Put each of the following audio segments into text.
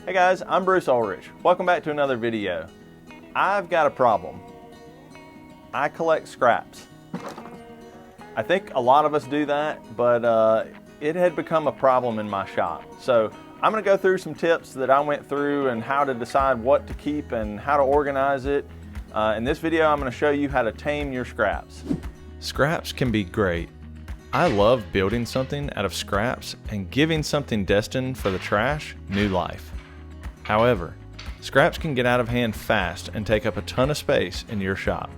Hey guys, I'm Bruce Ulrich. Welcome back to another video. I've got a problem. I collect scraps. I think a lot of us do that, but it had become a problem in my shop. So I'm going to go through some tips that I went through and how to decide what to keep and how to organize it. In this video, I'm going to show you how to tame your scraps. Scraps can be great. I love building something out of scraps and giving something destined for the trash new life. However, scraps can get out of hand fast and take up a ton of space in your shop.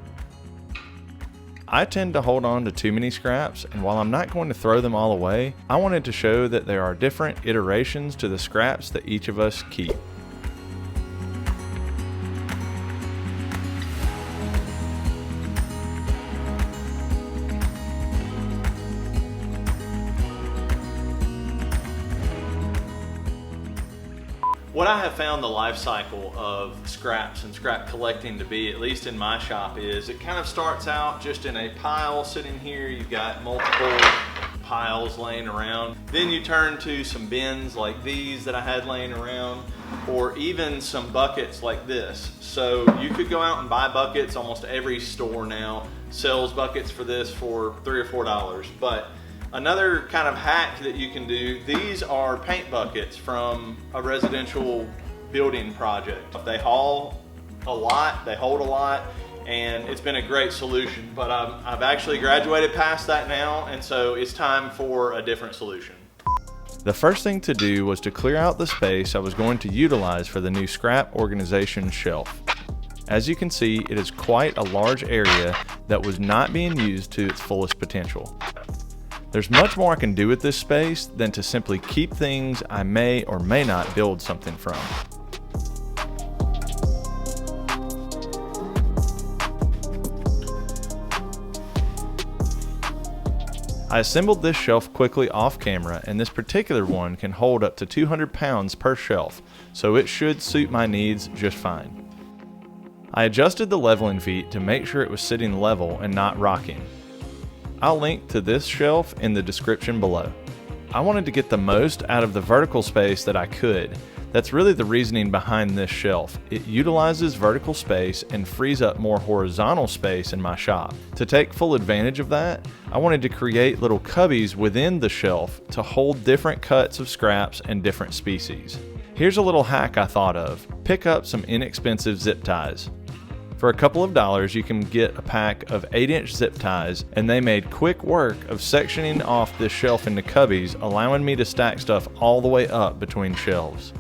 I tend to hold on to too many scraps, and while I'm not going to throw them all away, I wanted to show that there are different iterations to the scraps that each of us keep. What I have found the life cycle of scraps and scrap collecting to be, at least in my shop, is it kind of starts out just in a pile sitting here. You've got multiple piles laying around. Then you turn to some bins like these that I had laying around, or even some buckets like this. So you could go out and buy buckets. Almost every store now sells buckets for this for $3 or $4. But another kind of hack that you can do, these are paint buckets from a residential building project. They haul a lot, they hold a lot, and it's been a great solution. But I've actually graduated past that now, and so it's time for a different solution. The first thing to do was to clear out the space I was going to utilize for the new scrap organization shelf. As you can see, it is quite a large area that was not being used to its fullest potential. There's much more I can do with this space than to simply keep things I may or may not build something from. I assembled this shelf quickly off camera, and this particular one can hold up to 200 pounds per shelf, so it should suit my needs just fine. I adjusted the leveling feet to make sure it was sitting level and not rocking. I'll link to this shelf in the description below. I wanted to get the most out of the vertical space that I could. That's really the reasoning behind this shelf. It utilizes vertical space and frees up more horizontal space in my shop. To take full advantage of that, I wanted to create little cubbies within the shelf to hold different cuts of scraps and different species. Here's a little hack I thought of. Pick up some inexpensive zip ties. For a couple of dollars, you can get a pack of 8-inch zip ties, and they made quick work of sectioning off this shelf into cubbies, allowing me to stack stuff all the way up between shelves.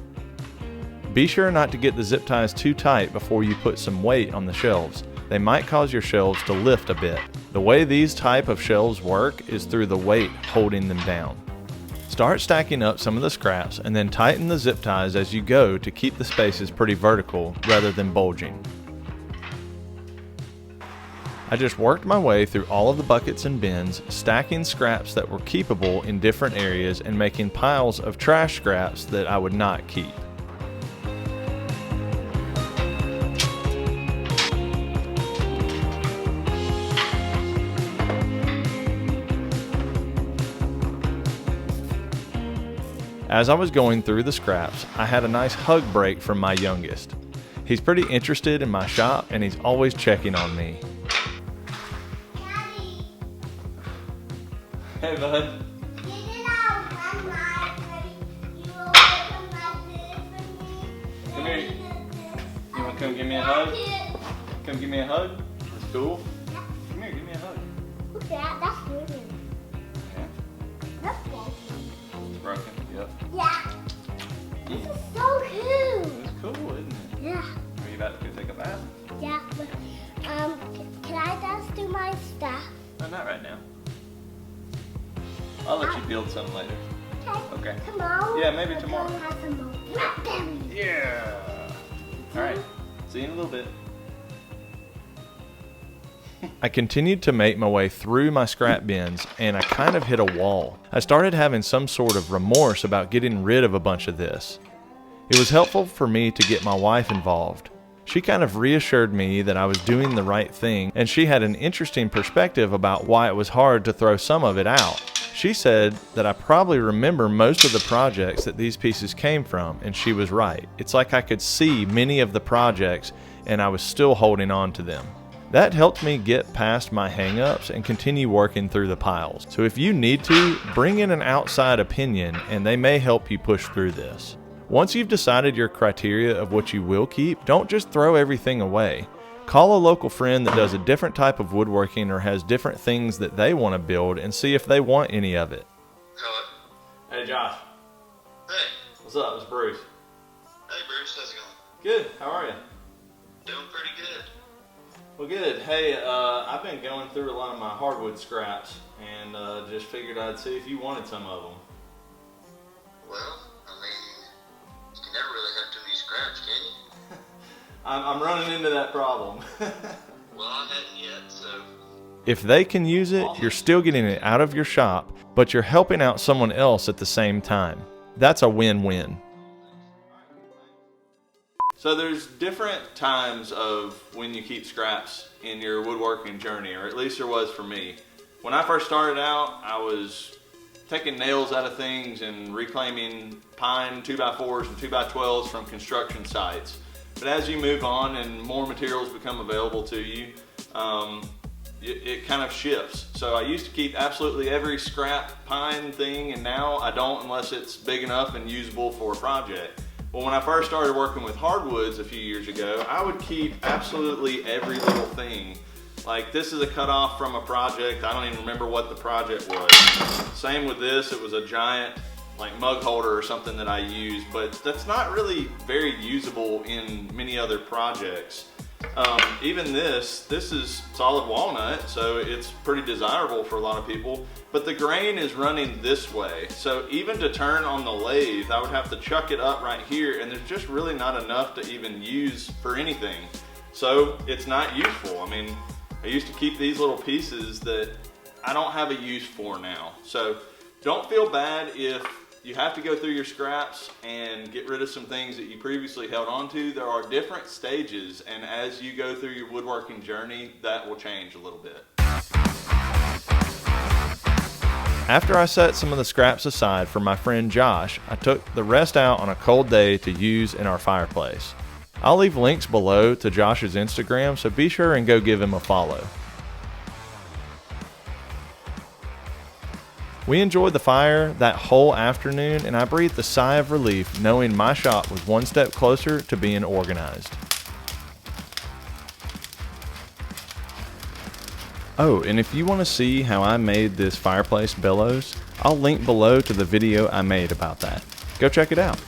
Be sure not to get the zip ties too tight before you put some weight on the shelves. They might cause your shelves to lift a bit. The way these type of shelves work is through the weight holding them down. Start stacking up some of the scraps and then tighten the zip ties as you go to keep the spaces pretty vertical rather than bulging. I just worked my way through all of the buckets and bins, stacking scraps that were keepable in different areas and making piles of trash scraps that I would not keep. As I was going through the scraps, I had a nice hug break from my youngest. He's pretty interested in my shop, and he's always checking on me. Hey, bud. Come here. You want to come give me a hug? Come give me a hug? That's cool. Come here, give me a hug. Look at that. That's broken. Yeah. That's broken. It's broken. Yep. Yeah. This is so cool. It's cool, isn't it? Yeah. Are you about to go take a bath? Yeah, but can I just do my stuff? No, not right now. I'll let you build some later. Okay. Tomorrow? Yeah, maybe tomorrow. We're gonna have some more blackberries. Yeah. All right. See you in a little bit. I continued to make my way through my scrap bins, and I kind of hit a wall. I started having some sort of remorse about getting rid of a bunch of this. It was helpful for me to get my wife involved. She kind of reassured me that I was doing the right thing, and she had an interesting perspective about why it was hard to throw some of it out. She said that I probably remember most of the projects that these pieces came from, and she was right. It's like I could see many of the projects and I was still holding on to them. That helped me get past my hang-ups and continue working through the piles. So if you need to, bring in an outside opinion and they may help you push through this. Once you've decided your criteria of what you will keep, don't just throw everything away. Call a local friend that does a different type of woodworking or has different things that they want to build and see if they want any of it. Hello. Hey Josh. Hey. What's up? It's Bruce. Hey Bruce, how's it going? Good. How are you? Doing pretty good. Well, good. Hey, I've been going through a lot of my hardwood scraps and just figured I'd see if you wanted some of them. Well, I mean, you can never really have too many scraps, can you? I'm running into that problem. Well, I hadn't yet, so. If they can use it, you're still getting it out of your shop, but you're helping out someone else at the same time. That's a win-win. So there's different times of when you keep scraps in your woodworking journey, or at least there was for me. When I first started out, I was taking nails out of things and reclaiming pine 2x4s and 2x12s from construction sites. But as you move on and more materials become available to you, it kind of shifts. So I used to keep absolutely every scrap pine thing, and now I don't unless it's big enough and usable for a project. Well, when I first started working with hardwoods a few years ago, I would keep absolutely every little thing. Like this is a cutoff from a project. I don't even remember what the project was. Same with this, it was a giant like mug holder or something that I used, but that's not really very usable in many other projects. Even this is solid walnut, so it's pretty desirable for a lot of people, but the grain is running this way. So even to turn on the lathe, I would have to chuck it up right here, and there's just really not enough to even use for anything. So it's not useful. I mean, I used to keep these little pieces that I don't have a use for now. So don't feel bad if you have to go through your scraps and get rid of some things that you previously held on to. There are different stages, and as you go through your woodworking journey, that will change a little bit. After I set some of the scraps aside for my friend Josh, I took the rest out on a cold day to use in our fireplace. I'll leave links below to Josh's Instagram, so be sure and go give him a follow. We enjoyed the fire that whole afternoon, and I breathed a sigh of relief knowing my shop was one step closer to being organized. Oh, and if you want to see how I made this fireplace bellows, I'll link below to the video I made about that. Go check it out.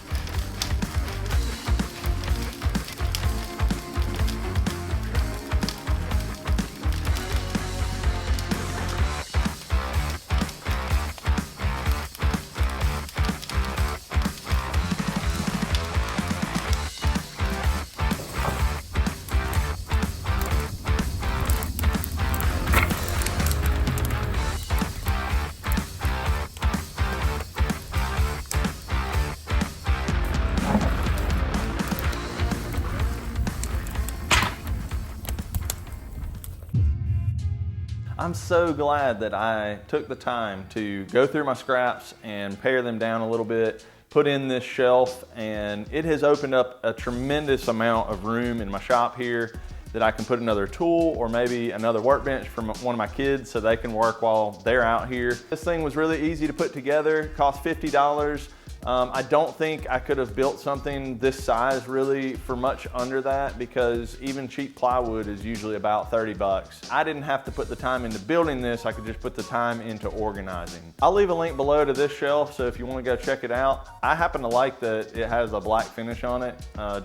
I'm so glad that I took the time to go through my scraps and pare them down a little bit, put in this shelf, and it has opened up a tremendous amount of room in my shop here that I can put another tool or maybe another workbench for one of my kids so they can work while they're out here. This thing was really easy to put together, cost $50. I don't think I could have built something this size really for much under that, because even cheap plywood is usually about 30 bucks. I didn't have to put the time into building this, I could just put the time into organizing. I'll leave a link below to this shelf, so if you want to go check it out. I happen to like that it has a black finish on it,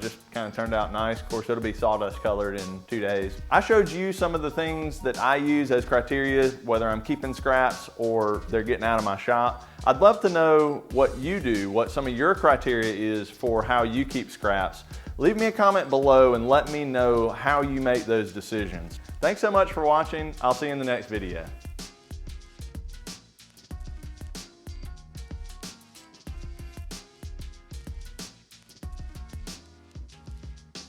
just kind of turned out nice. Of course, it'll be sawdust colored in 2 days. I showed you some of the things that I use as criteria, whether I'm keeping scraps or they're getting out of my shop. I'd love to know what you do, what some of your criteria is for how you keep scraps. Leave me a comment below and let me know how you make those decisions. Thanks so much for watching. I'll see you in the next video.